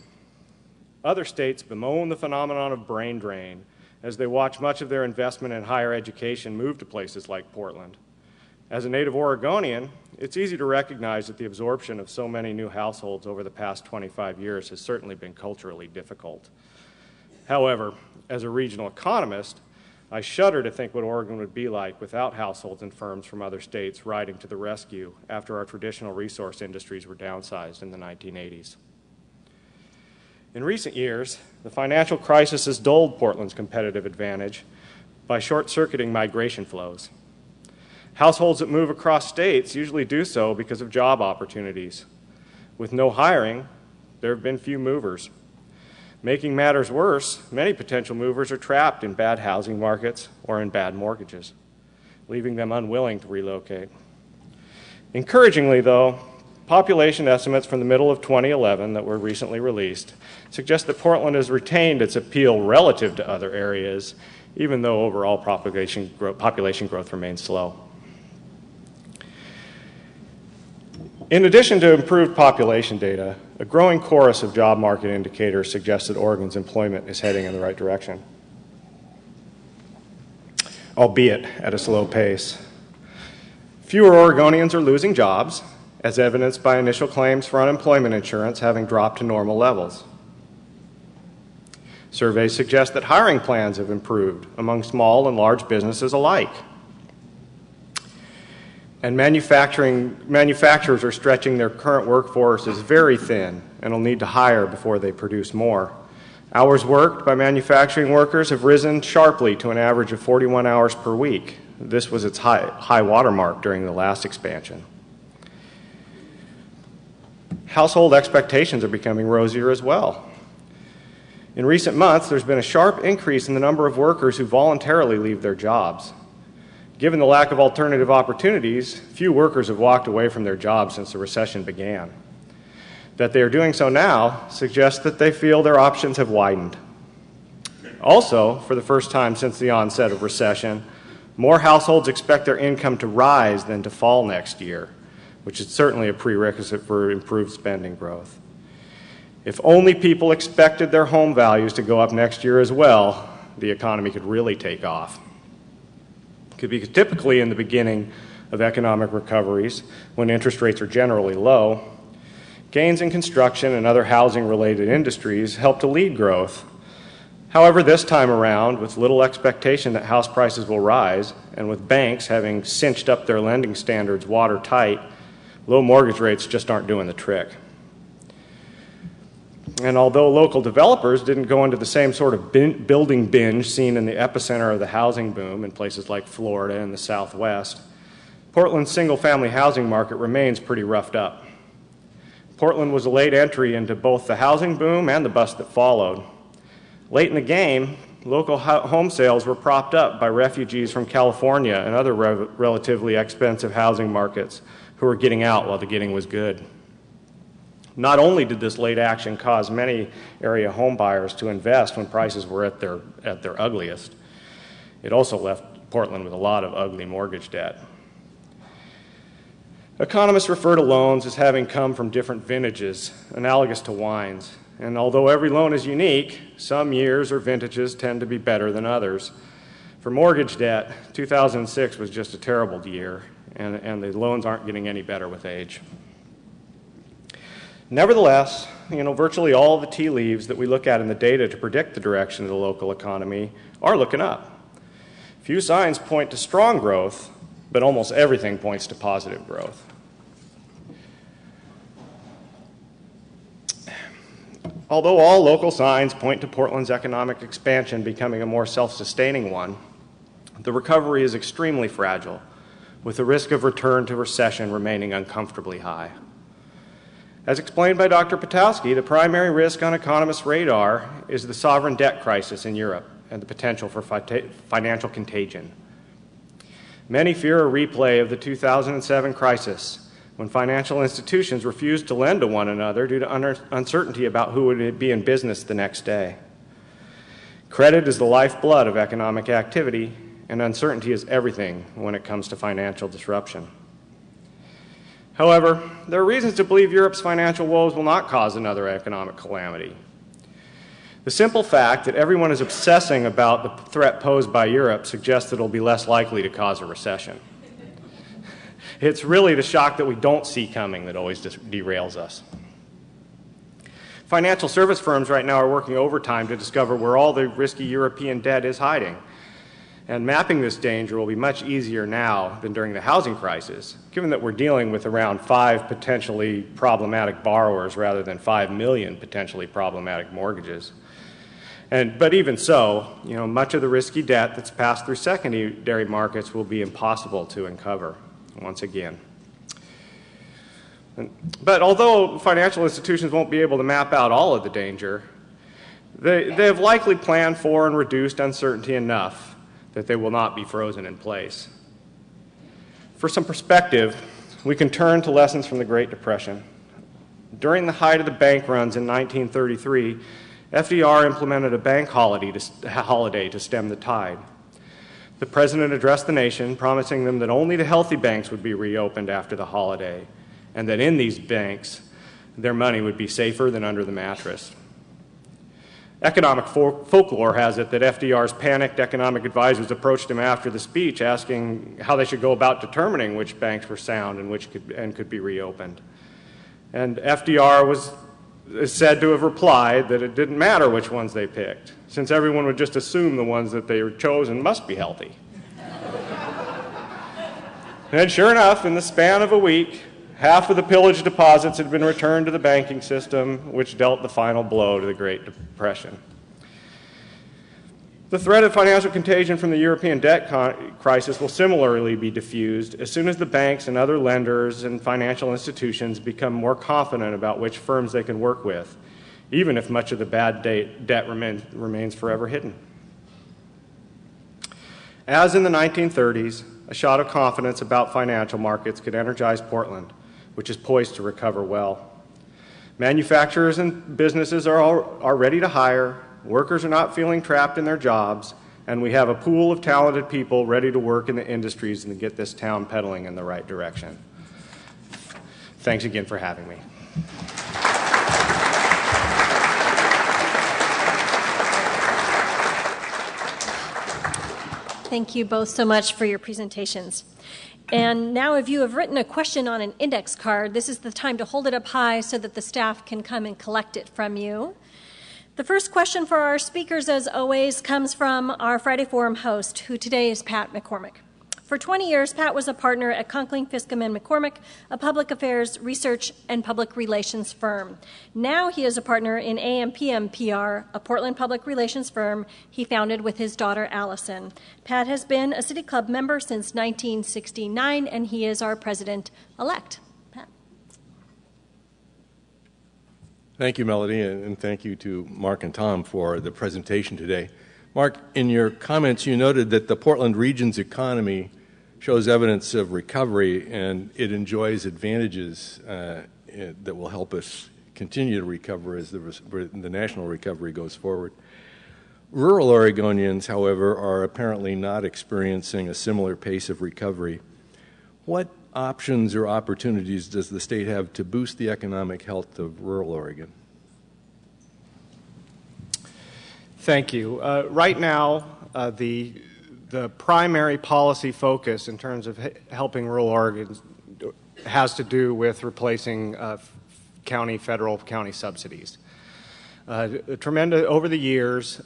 Other states bemoan the phenomenon of brain drain as they watch much of their investment in higher education move to places like Portland. As a native Oregonian, it's easy to recognize that the absorption of so many new households over the past 25 years has certainly been culturally difficult. However, as a regional economist, I shudder to think what Oregon would be like without households and firms from other states riding to the rescue after our traditional resource industries were downsized in the 1980s. In recent years, the financial crisis has dulled Portland's competitive advantage by short-circuiting migration flows. Households that move across states usually do so because of job opportunities. With no hiring, there have been few movers. Making matters worse, many potential movers are trapped in bad housing markets or in bad mortgages, leaving them unwilling to relocate. Encouragingly, though, population estimates from the middle of 2011 that were recently released suggest that Portland has retained its appeal relative to other areas, even though overall population growth remains slow. In addition to improved population data, a growing chorus of job market indicators suggests that Oregon's employment is heading in the right direction, albeit at a slow pace. Fewer Oregonians are losing jobs, as evidenced by initial claims for unemployment insurance having dropped to normal levels. Surveys suggest that hiring plans have improved among small and large businesses alike. And manufacturers are stretching their current workforces very thin and will need to hire before they produce more. Hours worked by manufacturing workers have risen sharply to an average of 41 hours per week. This was its high watermark during the last expansion. Household expectations are becoming rosier as well. In recent months, there's been a sharp increase in the number of workers who voluntarily leave their jobs. Given the lack of alternative opportunities, few workers have walked away from their jobs since the recession began. That they are doing so now suggests that they feel their options have widened. Also, for the first time since the onset of recession, more households expect their income to rise than to fall next year, which is certainly a prerequisite for improved spending growth. If only people expected their home values to go up next year as well, the economy could really take off. Because typically in the beginning of economic recoveries, when interest rates are generally low, gains in construction and other housing-related industries help to lead growth. However, this time around, with little expectation that house prices will rise, and with banks having cinched up their lending standards watertight, low mortgage rates just aren't doing the trick. And although local developers didn't go into the same sort of building binge seen in the epicenter of the housing boom in places like Florida and the Southwest, Portland's single-family housing market remains pretty roughed up. Portland was a late entry into both the housing boom and the bust that followed. Late in the game, local home sales were propped up by refugees from California and other relatively expensive housing markets who were getting out while the getting was good. Not only did this late action cause many area home buyers to invest when prices were at their ugliest, it also left Portland with a lot of ugly mortgage debt. Economists refer to loans as having come from different vintages, analogous to wines. And although every loan is unique, some years or vintages tend to be better than others. For mortgage debt, 2006 was just a terrible year, and the loans aren't getting any better with age. Nevertheless, virtually all of the tea leaves that we look at in the data to predict the direction of the local economy are looking up. Few signs point to strong growth, but almost everything points to positive growth. Although all local signs point to Portland's economic expansion becoming a more self-sustaining one, the recovery is extremely fragile, with the risk of return to recession remaining uncomfortably high. As explained by Dr. Potowski, the primary risk on economists' radar is the sovereign debt crisis in Europe and the potential for financial contagion. Many fear a replay of the 2007 crisis, when financial institutions refused to lend to one another due to uncertainty about who would be in business the next day. Credit is the lifeblood of economic activity, and uncertainty is everything when it comes to financial disruption. However, there are reasons to believe Europe's financial woes will not cause another economic calamity. The simple fact that everyone is obsessing about the threat posed by Europe suggests that it will be less likely to cause a recession. It's really the shock that we don't see coming that always derails us. Financial service firms right now are working overtime to discover where all the risky European debt is hiding. And mapping this danger will be much easier now than during the housing crisis, given that we're dealing with around 5 potentially problematic borrowers rather than 5 million potentially problematic mortgages. But even so, much of the risky debt that's passed through secondary markets will be impossible to uncover once again. But although financial institutions won't be able to map out all of the danger, they have likely planned for and reduced uncertainty enough that they will not be frozen in place. For some perspective, we can turn to lessons from the Great Depression. During the height of the bank runs in 1933, FDR implemented a bank holiday to stem the tide. The president addressed the nation, promising them that only the healthy banks would be reopened after the holiday, and that in these banks, their money would be safer than under the mattress. Economic folklore has it that FDR's panicked economic advisors approached him after the speech asking how they should go about determining which banks were sound and which could be reopened. And FDR is said to have replied that it didn't matter which ones they picked, since everyone would just assume the ones that they chosen must be healthy. And then sure enough, in the span of a week, half of the pillaged deposits had been returned to the banking system, which dealt the final blow to the Great Depression. The threat of financial contagion from the European debt crisis will similarly be diffused as soon as the banks and other lenders and financial institutions become more confident about which firms they can work with, even if much of the bad debt remains forever hidden. As in the 1930s, a shot of confidence about financial markets could energize Portland, which is poised to recover well. Manufacturers and businesses are ready to hire, workers are not feeling trapped in their jobs, and we have a pool of talented people ready to work in the industries and to get this town pedaling in the right direction. Thanks again for having me. Thank you both so much for your presentations. And now if you have written a question on an index card, this is the time to hold it up high so that the staff can come and collect it from you. The first question for our speakers, as always, comes from our Friday Forum host, who today is Pat McCormick. For 20 years, Pat was a partner at Conkling, Fiscum & McCormick, a public affairs, research, and public relations firm. Now he is a partner in AM/PM PR, a Portland public relations firm he founded with his daughter, Allison. Pat has been a City Club member since 1969, and he is our president-elect. Pat. Thank you, Melody, and thank you to Mark and Tom for the presentation today. Mark, in your comments, you noted that the Portland region's economy shows evidence of recovery and it enjoys advantages that will help us continue to recover as the national recovery goes forward. Rural Oregonians, however, are apparently not experiencing a similar pace of recovery. What options or opportunities does the state have to boost the economic health of rural Oregon? Thank you. Right now, the primary policy focus in terms of helping rural Oregon has to do with replacing federal county subsidies. Over the years,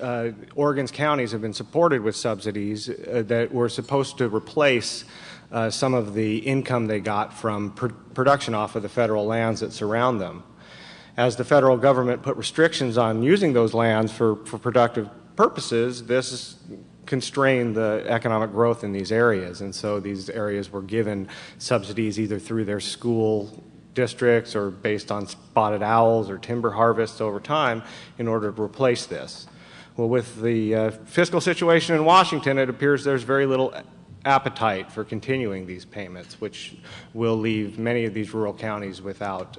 Oregon's counties have been supported with subsidies that were supposed to replace some of the income they got from production off of the federal lands that surround them. As the federal government put restrictions on using those lands for productive purposes, this constrained the economic growth in these areas. And so these areas were given subsidies either through their school districts or based on spotted owls or timber harvests over time in order to replace this. Well, with the fiscal situation in Washington, it appears there's very little appetite for continuing these payments, which will leave many of these rural counties without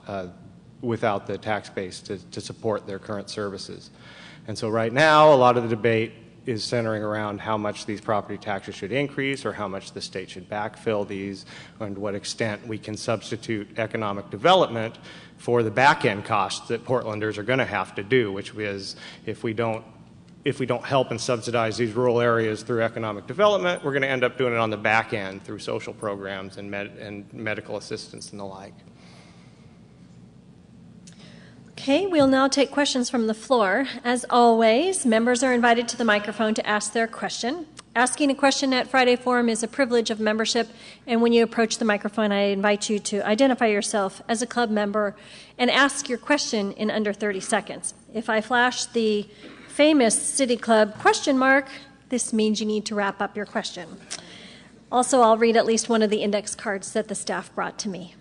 the tax base to support their current services. And so right now, a lot of the debate is centering around how much these property taxes should increase or how much the state should backfill these and to what extent we can substitute economic development for the back-end costs that Portlanders are going to have to do, which is if we don't help and subsidize these rural areas through economic development, we're going to end up doing it on the back end through social programs and medical assistance and the like. Okay, we'll now take questions from the floor. As always, members are invited to the microphone to ask their question. Asking a question at Friday Forum is a privilege of membership, and when you approach the microphone, I invite you to identify yourself as a club member and ask your question in under 30 seconds. If I flash the famous City Club question mark, this means you need to wrap up your question. Also, I'll read at least one of the index cards that the staff brought to me.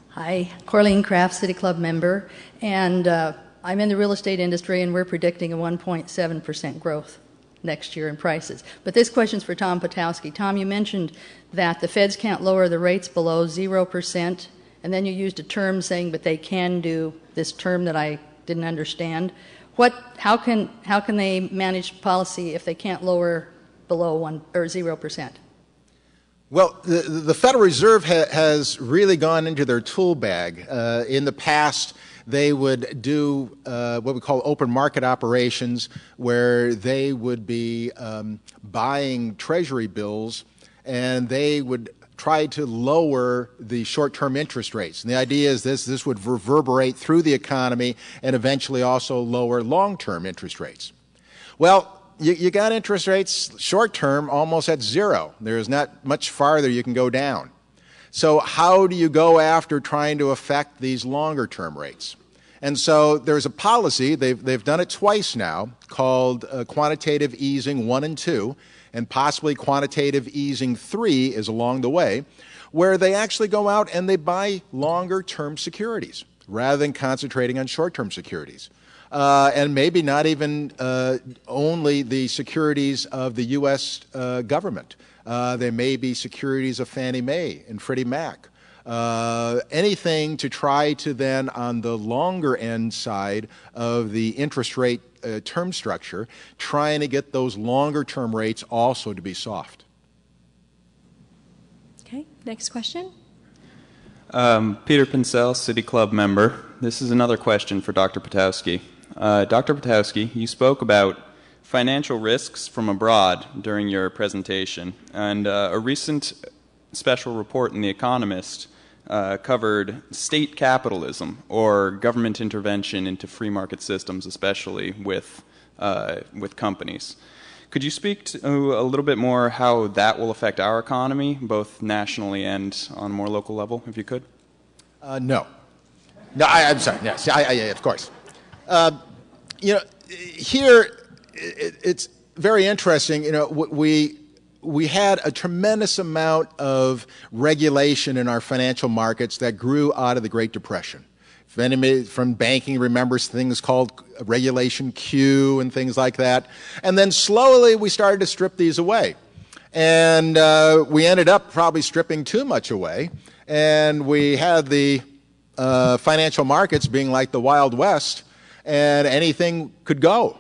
Hi, Corleen Kraft, City Club member, and I'm in the real estate industry, and we're predicting a 1.7% growth next year in prices. But this question's for Tom Potowski. Tom, you mentioned that the feds can't lower the rates below 0%, and then you used a term saying, but they can do this term that I didn't understand. How can they manage policy if they can't lower below 0%? Well, the Federal Reserve has really gone into their tool bag. In the past, they would do what we call open market operations, where they would be buying treasury bills, and they would try to lower the short-term interest rates. And the idea is this would reverberate through the economy and eventually also lower long-term interest rates. Well, you got interest rates short term almost at zero. There's not much farther you can go down. So how do you go after trying to affect these longer term rates? And so there's a policy, they've done it twice now, called quantitative easing 1 and 2, and possibly quantitative easing 3 is along the way, where they actually go out and they buy longer term securities rather than concentrating on short term securities. And maybe not even only the securities of the U.S. Government. There may be securities of Fannie Mae and Freddie Mac. Anything to try to then, on the longer end side of the interest rate term structure, trying to get those longer term rates also to be soft. Okay, next question. Peter Pincel, City Club member. This is another question for Dr. Potowski. Dr. Potowski, you spoke about financial risks from abroad during your presentation, and a recent special report in The Economist covered state capitalism or government intervention into free market systems, especially with companies. Could you speak to a little bit more how that will affect our economy, both nationally and on a more local level, if you could? No. No, I'm sorry. Yes, of course. Here it's very interesting. We had a tremendous amount of regulation in our financial markets that grew out of the Great Depression. If anybody from banking remembers things called Regulation Q and things like that. And then slowly we started to strip these away. And we ended up probably stripping too much away. And we had the financial markets being like the Wild West, and anything could go.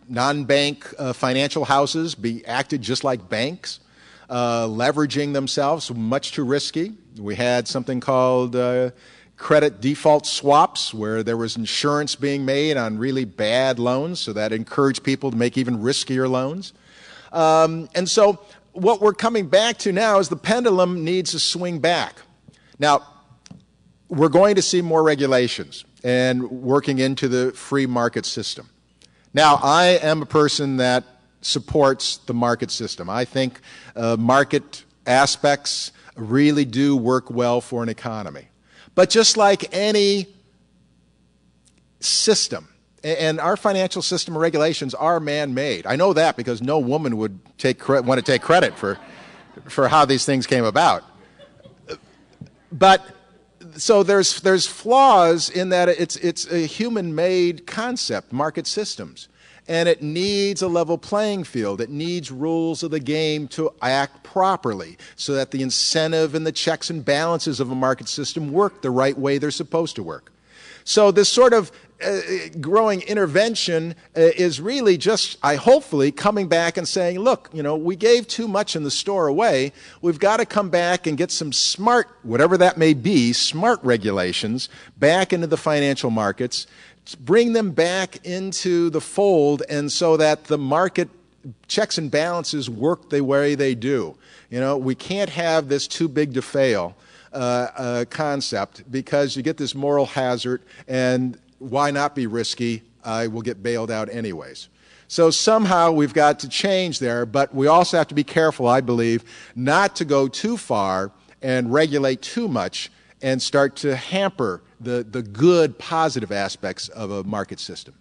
Non-bank financial houses acted just like banks, leveraging themselves, much too risky. We had something called credit default swaps, where there was insurance being made on really bad loans, so that encouraged people to make even riskier loans. And so what we're coming back to now is the pendulum needs to swing back. Now, we're going to see more regulations and working into the free market system. Now, I am a person that supports the market system. I think market aspects really do work well for an economy. But just like any system, and our financial system regulations are man-made. I know that because no woman would want to take credit for how these things came about. But so there's flaws in that it's a human-made concept, market systems. And it needs a level playing field. It needs rules of the game to act properly so that the incentive and the checks and balances of a market system work the right way they're supposed to work. So this sort of growing intervention is really just, hopefully, coming back and saying, look, we gave too much in the store away. We've got to come back and get some smart, whatever that may be, smart regulations back into the financial markets, bring them back into the fold, and so that the market checks and balances work the way they do. We can't have this too big to fail concept, because you get this moral hazard, and why not be risky? I will get bailed out anyways. So somehow we've got to change there, but we also have to be careful, I believe, not to go too far and regulate too much and start to hamper the good, positive aspects of a market system.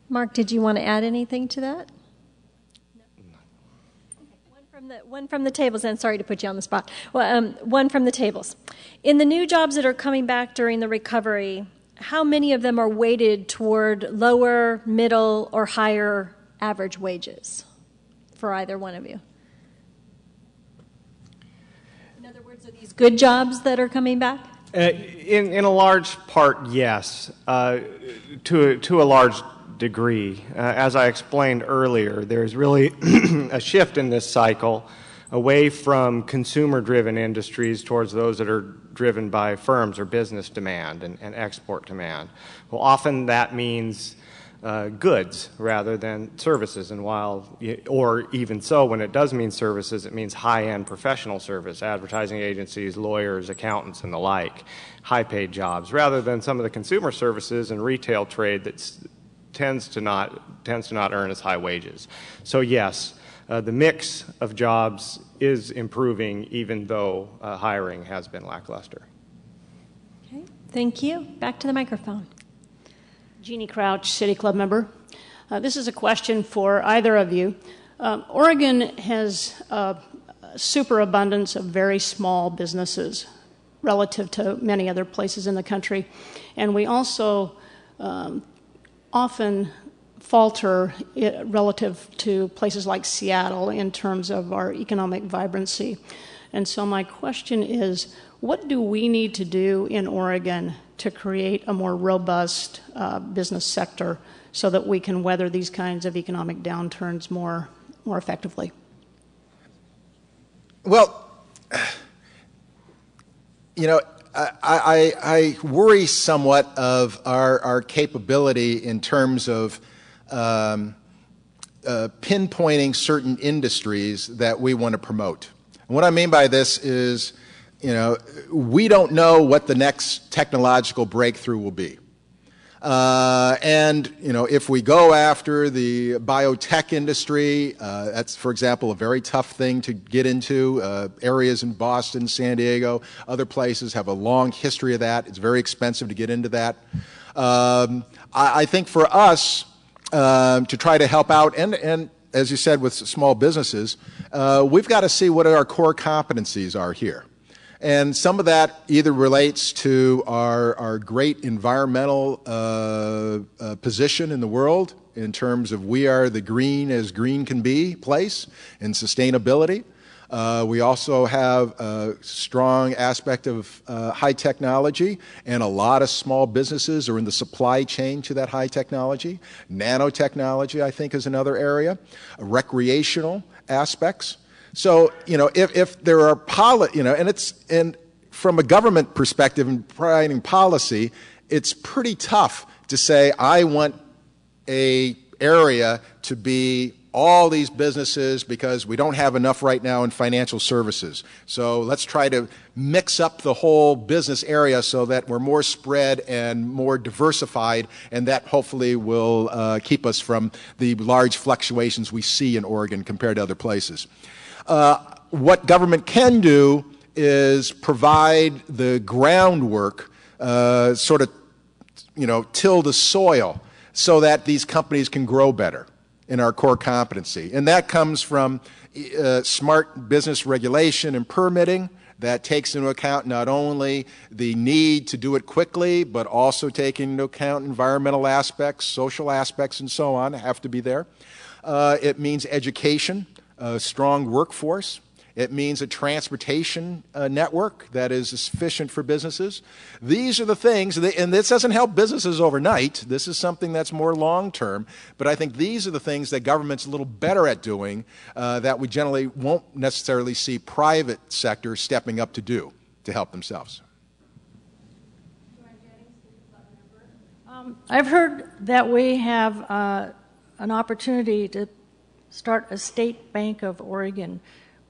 Mark, did you want to add anything to that? One from the tables, and sorry to put you on the spot. One from the tables. In the new jobs that are coming back during the recovery, how many of them are weighted toward lower, middle, or higher average wages for either one of you? In other words, are these good jobs that are coming back? In a large part, yes. To a large degree. As I explained earlier, there's really a shift in this cycle away from consumer-driven industries towards those that are driven by firms or business demand and export demand. Well, often that means goods rather than services, and or even so, when it does mean services, it means high-end professional service, advertising agencies, lawyers, accountants, and the like, high-paid jobs, rather than some of the consumer services and retail trade that's tends to not earn as high wages. So yes, the mix of jobs is improving, even though hiring has been lackluster. Okay, thank you. Back to the microphone. Jeannie Crouch, City Club member. This is a question for either of you. Oregon has a superabundance of very small businesses relative to many other places in the country, and we also often falter relative to places like Seattle in terms of our economic vibrancy. And so my question is, what do we need to do in Oregon to create a more robust business sector so that we can weather these kinds of economic downturns more effectively? Well, you know, I worry somewhat of our capability in terms of pinpointing certain industries that we want to promote. And what I mean by this is, you know, we don't know what the next technological breakthrough will be. And, you know, if we go after the biotech industry, that's, for example, a very tough thing to get into. Areas in Boston, San Diego, other places have a long history of that. It's very expensive to get into that. I think for us to try to help out, and as you said, with small businesses, we've got to see what our core competencies are here. And some of that either relates to our great environmental position in the world in terms of we are the green as green can be place in sustainability. We also have a strong aspect of high technology, and a lot of small businesses are in the supply chain to that high technology. Nanotechnology, I think, is another area. Recreational aspects. So, you know, if there are and from a government perspective in providing policy, it's pretty tough to say, I want a area to be all these businesses because we don't have enough right now in financial services. So let's try to mix up the whole business area so that we're more spread and more diversified, and that hopefully will keep us from the large fluctuations we see in Oregon compared to other places. What government can do is provide the groundwork, sort of, you know, till the soil so that these companies can grow better in our core competency. And that comes from smart business regulation and permitting that takes into account not only the need to do it quickly, but also taking into account environmental aspects, social aspects, and so on have to be there. It means education, a strong workforce. It means a transportation network that is sufficient for businesses. These are the things, and this doesn't help businesses overnight. This is something that's more long-term. But I think these are the things that government's a little better at doing that we generally won't necessarily see private sector stepping up to do to help themselves. I've heard that we have an opportunity to start a state bank of Oregon.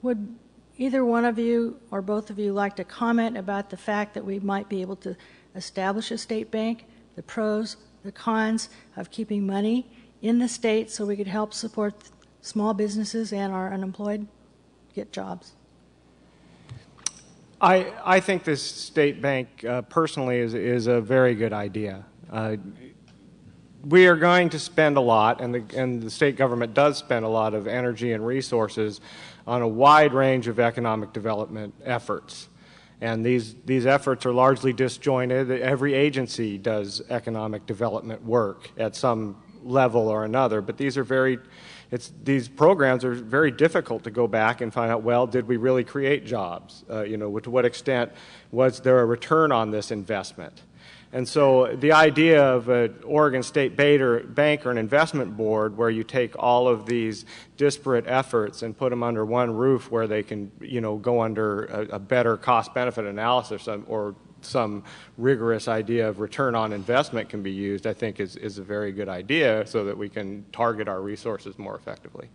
Would either one of you or both of you like to comment about the fact that we might be able to establish a state bank, the pros, the cons of keeping money in the state so we could help support small businesses and our unemployed get jobs? I think this state bank personally is a very good idea. We are going to spend a lot, and the state government does spend a lot of energy and resources on a wide range of economic development efforts. And these efforts are largely disjointed. Every agency does economic development work at some level or another, but these programs are very difficult to go back and find out, well, did we really create jobs? To what extent was there a return on this investment? And so the idea of an Oregon State Bank or an investment board where you take all of these disparate efforts and put them under one roof where they can, go under a better cost-benefit analysis or some rigorous idea of return on investment can be used, I think is a very good idea so that we can target our resources more effectively.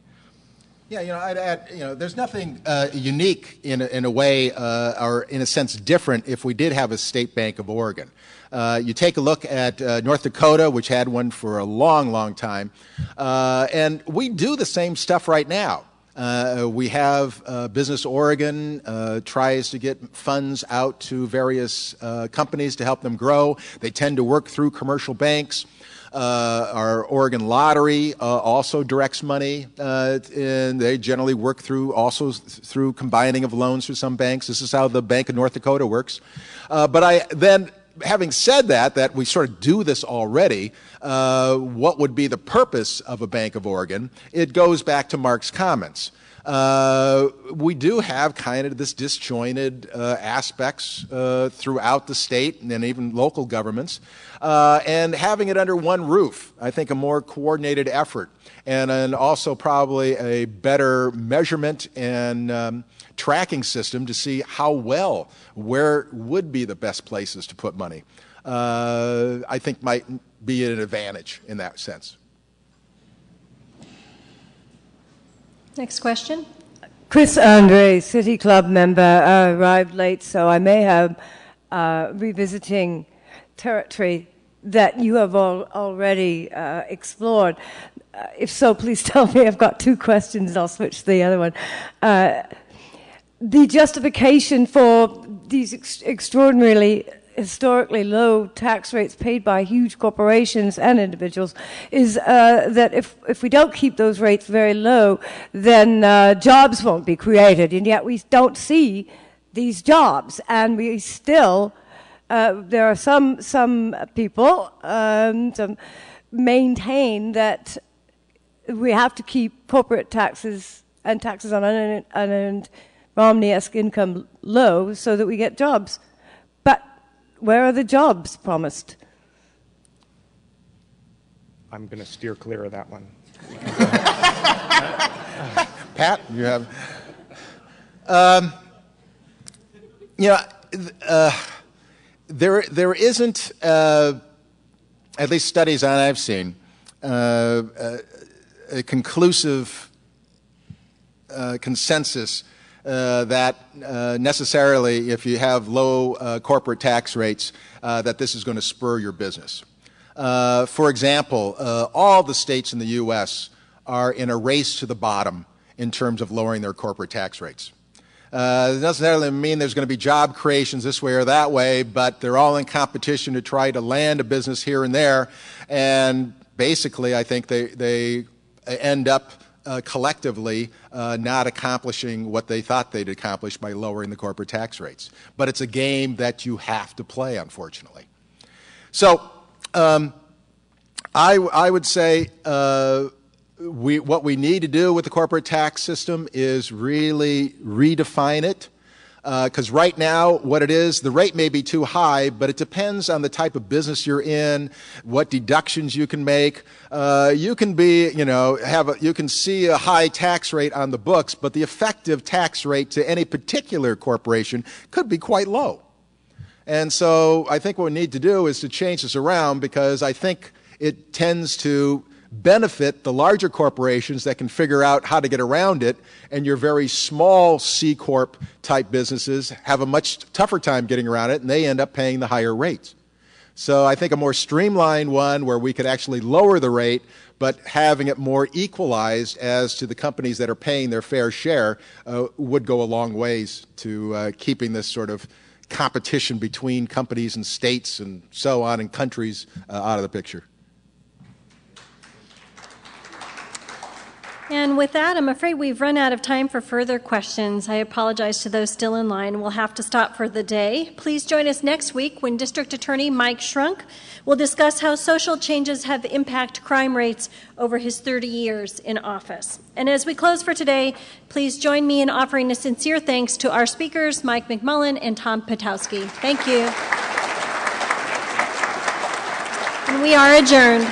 Yeah, I'd add, there's nothing unique in a way or in a sense different if we did have a State Bank of Oregon. You take a look at North Dakota, which had one for a long, long time, and we do the same stuff right now. We have Business Oregon tries to get funds out to various companies to help them grow. They tend to work through commercial banks. Our Oregon Lottery also directs money, and they generally work through combining of loans through some banks. This is how the Bank of North Dakota works. Having said that we sort of do this already, what would be the purpose of a Bank of Oregon? It goes back to Mark's comments. We do have kind of this disjointed aspects throughout the state and even local governments, and having it under one roof, I think a more coordinated effort, and also probably a better measurement and tracking system to see where would be the best places to put money, I think might be an advantage in that sense. Next question. Chris Andre, City Club member, arrived late, so I may have revisiting territory that you have already explored. If so, please tell me. I've got two questions, and I'll switch to the other one. The justification for these extraordinarily historically low tax rates paid by huge corporations and individuals is that if we don't keep those rates very low, then jobs won't be created, and yet we don't see these jobs, and we still there are some people some maintain that we have to keep corporate taxes and taxes on unearned Romney-esque income low so that we get jobs. But where are the jobs promised? I'm going to steer clear of that one. Pat, you have... there isn't, at least studies I've seen, a conclusive consensus that necessarily, if you have low corporate tax rates, that this is going to spur your business. For example, all the states in the U.S. are in a race to the bottom in terms of lowering their corporate tax rates. It doesn't necessarily mean there's going to be job creations this way or that way, but they're all in competition to try to land a business here and there, and basically I think they end up collectively not accomplishing what they thought they'd accomplish by lowering the corporate tax rates. But it's a game that you have to play, unfortunately. So I would say what we need to do with the corporate tax system is really redefine it. Because right now, what it is, the rate may be too high, but it depends on the type of business you're in, what deductions you can make. You can be, you can see a high tax rate on the books, but the effective tax rate to any particular corporation could be quite low. And so I think what we need to do is to change this around, because I think it tends to benefit the larger corporations that can figure out how to get around it, and your very small C Corp type businesses have a much tougher time getting around it, and they end up paying the higher rates. So I think a more streamlined one where we could actually lower the rate, but having it more equalized as to the companies that are paying their fair share would go a long ways to keeping this sort of competition between companies and states and so on and countries out of the picture. And with that, I'm afraid we've run out of time for further questions. I apologize to those still in line. We'll have to stop for the day. Please join us next week when District Attorney Mike Schrunk will discuss how social changes have impacted crime rates over his 30 years in office. And as we close for today, please join me in offering a sincere thanks to our speakers, Mike McMullen and Tom Potowsky. Thank you. And we are adjourned.